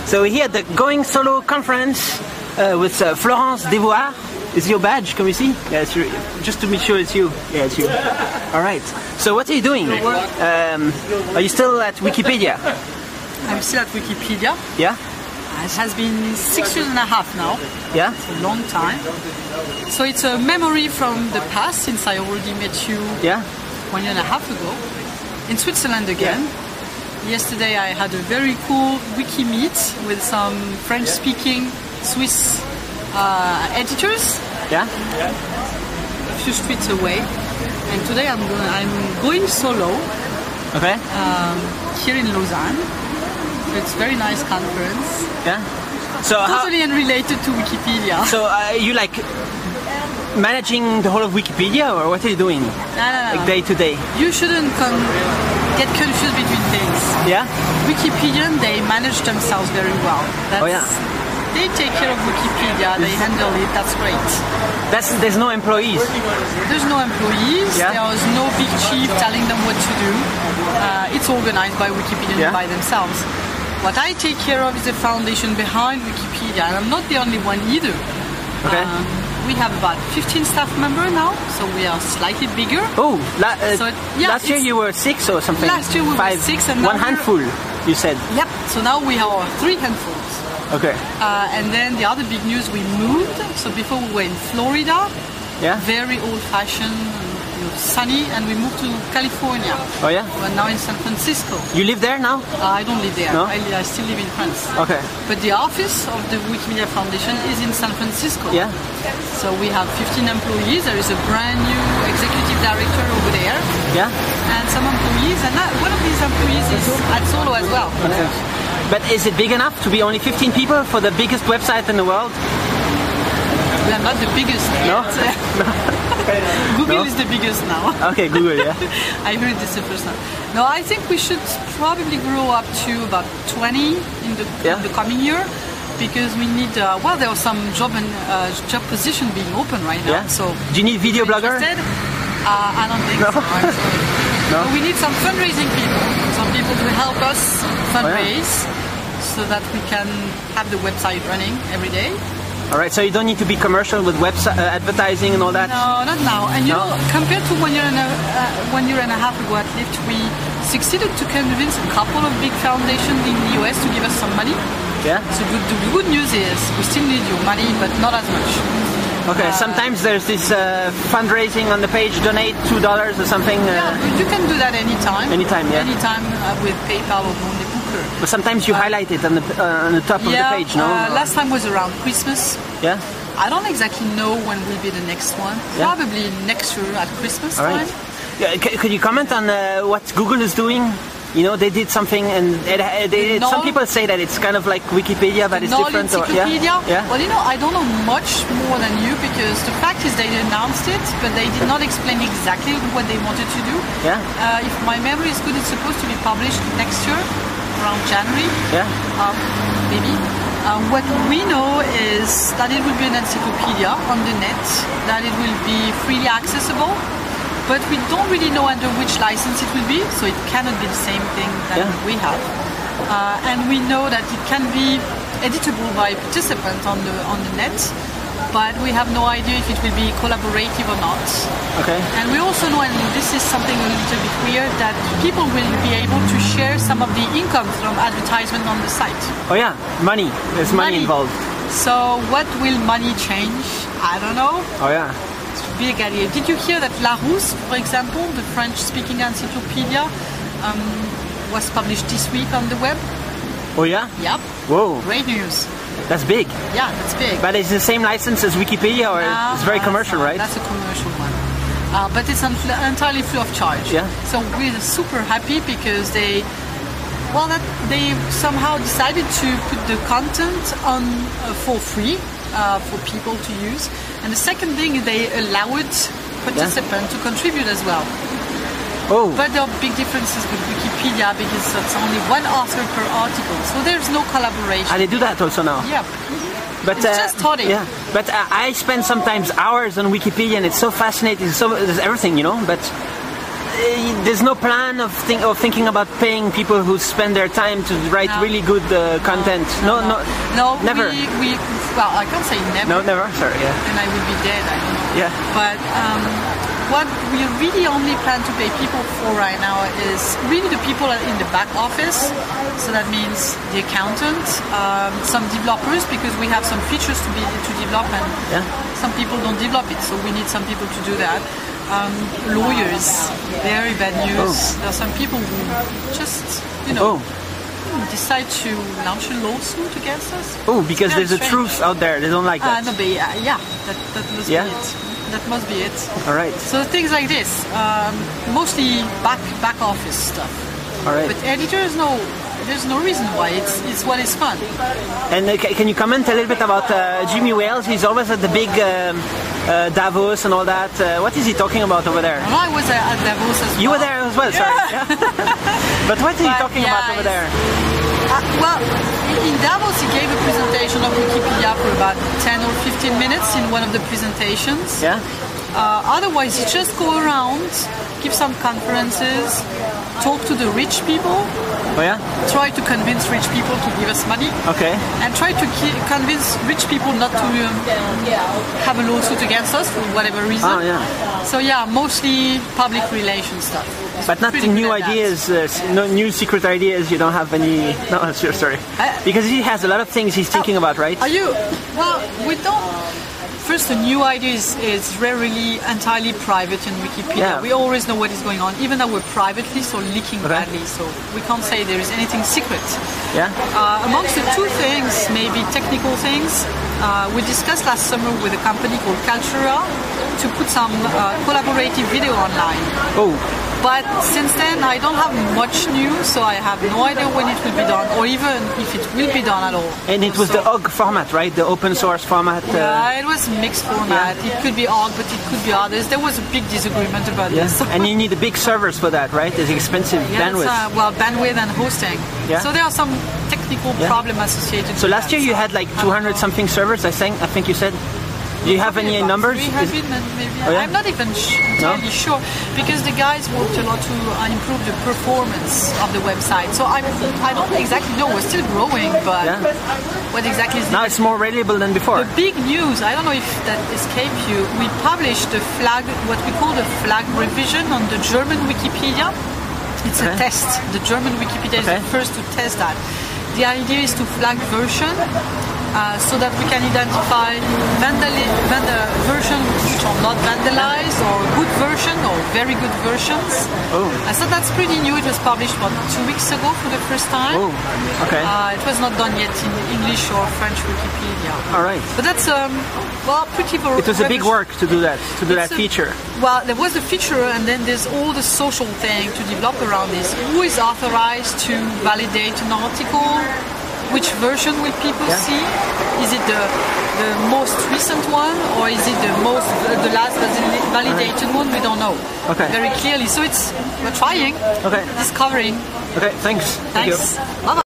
So we're here at the Going Solo conference with Florence Devouard. Is your badge? Can we see? Yeah, it's you. Just to make sure it's you. Yeah, it's you. All right. So what are you doing? Are you still at Wikipedia? I'm still at Wikipedia. Yeah? It has been 6 years and a half now. Yeah? It's a long time. So it's a memory from the past, since I already met you 1 year and a half ago. In Switzerland again. Yeah. Yesterday I had a very cool wiki meet with some French-speaking Swiss editors. Yeah? A few streets away. And today I'm going solo. Okay. Here in Lausanne. It's a very nice conference. Yeah. So totally unrelated to Wikipedia. So are you like managing the whole of Wikipedia, or what are you doing? No. Like day to day? You shouldn't get confused between things. Yeah. Wikipedians, they manage themselves very well. They take care of Wikipedia. They handle it. That's great. There's no employees. There's no employees. Yeah. There's no big chief telling them what to do. It's organized by Wikipedians by themselves. What I take care of is the foundation behind Wikipedia, and I'm not the only one either. Okay. We have about 15 staff members now, so we are slightly bigger. Oh, last year you were 6 or something? Last year we were 6, and now one handful, you said? Yep, so now we have 3 handfuls. Okay. And then the other big news, we moved. So before we were in Florida, very old-fashioned, sunny, and we moved to California. Oh yeah? We're now in San Francisco. You live there now? I don't live there. No? I still live in France. Okay. But the office of the Wikimedia Foundation is in San Francisco. Yeah. So we have 15 employees. There is a brand new executive director over there. Yeah. And some employees, and one of these employees is at Solo as well. Okay. But is it big enough to be only 15 people for the biggest website in the world? We are not the biggest No? yet. Google is the biggest now. Okay, Google, yeah. I heard this the first time. No, I think we should probably grow up to about 20 in the coming year, because we need, there are some job position being open right now. Yeah. So do you need video blogger? I don't think so. I'm sorry. No? But we need some fundraising people, some people to help us fundraise so that we can have the website running every day. All right, so you don't need to be commercial with website advertising and all that? No, not now. And you know, compared to 1 year and a half ago at least, we succeeded to convince a couple of big foundations in the US to give us some money. Yeah. So the good news is we still need your money, but not as much. Okay, sometimes there's this fundraising on the page, donate $2 or something. Yeah, you can do that anytime. Anytime, yeah. Anytime with PayPal or Money Booker. But sometimes you highlight it on the top of the page, no? Last time was around Christmas. Yeah. I don't exactly know when will be the next one. Yeah. Probably next year at Christmas All time. right. Yeah, could you comment on what Google is doing? You know, they did something, and some people say that it's kind of like Wikipedia, but it's different. Encyclopedia? Yeah? Well, you know, I don't know much more than you, because the fact is they announced it, but they did not explain exactly what they wanted to do. Yeah. If my memory is good, it's supposed to be published next year, around January. Yeah. Maybe. What we know is that it will be an encyclopedia on the net, that it will be freely accessible. But we don't really know under which license it will be, so it cannot be the same thing that we have. And we know that it can be editable by participants on the net, but we have no idea if it will be collaborative or not. Okay. And we also know, and this is something a little bit weird, that people will be able to share some of the income from advertisement on the site. Oh yeah, money. There's money involved. So what will money change? I don't know. Oh yeah. Big idea. Did you hear that Larousse, for example, the French-speaking encyclopedia, was published this week on the web? Oh yeah? Yep. Whoa. Great news. That's big. Yeah, that's big. But it's the same license as Wikipedia, or it's very commercial, right? That's a commercial one. But it's entirely free of charge. Yeah. So we're super happy because they somehow decided to put the content on for free. For people to use, and the second thing, they allowed participants to contribute as well. Oh. But there are big differences with Wikipedia because it's only one author per article, so there's no collaboration. And they do that also now. Yeah. But it's just starting. Yeah. But I spend sometimes hours on Wikipedia, and it's so fascinating. There's everything, you know. But there's no plan of thinking about paying people who spend their time to write really good content. No, never. Well, I can't say never. No, never. Sorry, yeah. Then I would be dead. I don't know. Yeah. But what we really only plan to pay people for right now is really the people in the back office. So that means the accountant, some developers, because we have some features to develop, and some people don't develop it. So we need some people to do that. Lawyers, very bad news. There are some people who just, decide to launch a lawsuit against us. Oh, because there's a truth out there. They don't like that. No, but that must be it. That must be it. All right. So things like this, mostly back office stuff. All right. But editors, there's no reason why. It's what is fun. And can you comment a little bit about Jimmy Wales? He's always at the big Davos and all that. What is he talking about over there? Well, I was at Davos as well. You were there as well, sorry. Yeah. But what is he talking about over there? Well, in Davos he gave a presentation of Wikipedia for about 10 or 15 minutes in one of the presentations. Yeah. Otherwise, you just go around, give some conferences, talk to the rich people. Oh yeah? Try to convince rich people to give us money. Okay. And try to convince rich people not to have a lawsuit against us for whatever reason. Oh yeah. So yeah, mostly public relations stuff. But nothing new ideas, no new secret ideas. You don't have any. No, sure, sorry. Because he has a lot of things he's thinking about, right? Are you? Well, we don't. First, the new idea is rarely entirely private in Wikipedia. Yeah. We always know what is going on, even though we're privately, so leaking badly. So we can't say there is anything secret. Yeah. Amongst the two things, maybe technical things, we discussed last summer with a company called Cultura to put some collaborative video online. Oh. But since then, I don't have much news, so I have no idea when it will be done, or even if it will be done at all. And it was the OGG format, right? The open source format. Yeah, it was mixed format. Yeah. It could be OGG, but it could be others. There was a big disagreement about this. And you need the big servers for that, right? There's expensive bandwidth. Bandwidth and hosting. Yeah. So there are some technical problems associated. So last year you had like 200 something servers, I think you said. Do you have any numbers? 300 maybe. Oh, yeah? I'm not even entirely sure, because the guys worked a lot to improve the performance of the website. So I don't exactly know. We're still growing, but what exactly is now it's more reliable than before. The big news, I don't know if that escaped you, we published the flag, what we call the flag revision on the German Wikipedia. It's a test. The German Wikipedia is the first to test that. The idea is to flag version, so that we can identify versions which are not vandalized, or good version, or very good versions. Oh. So that's pretty new. It was published about 2 weeks ago for the first time. Oh, okay. It was not done yet in English or French Wikipedia. All right. But that's pretty. It was a big work to do that, feature. Well, there was a feature, and then there's all the social thing to develop around this. Who is authorized to validate an article? Which version will people see? Is it the most recent one, or is it the last validated one? We don't know. Okay. Very clearly. So we're trying. Okay. Discovering. Okay. Thanks. Thanks. Bye-bye.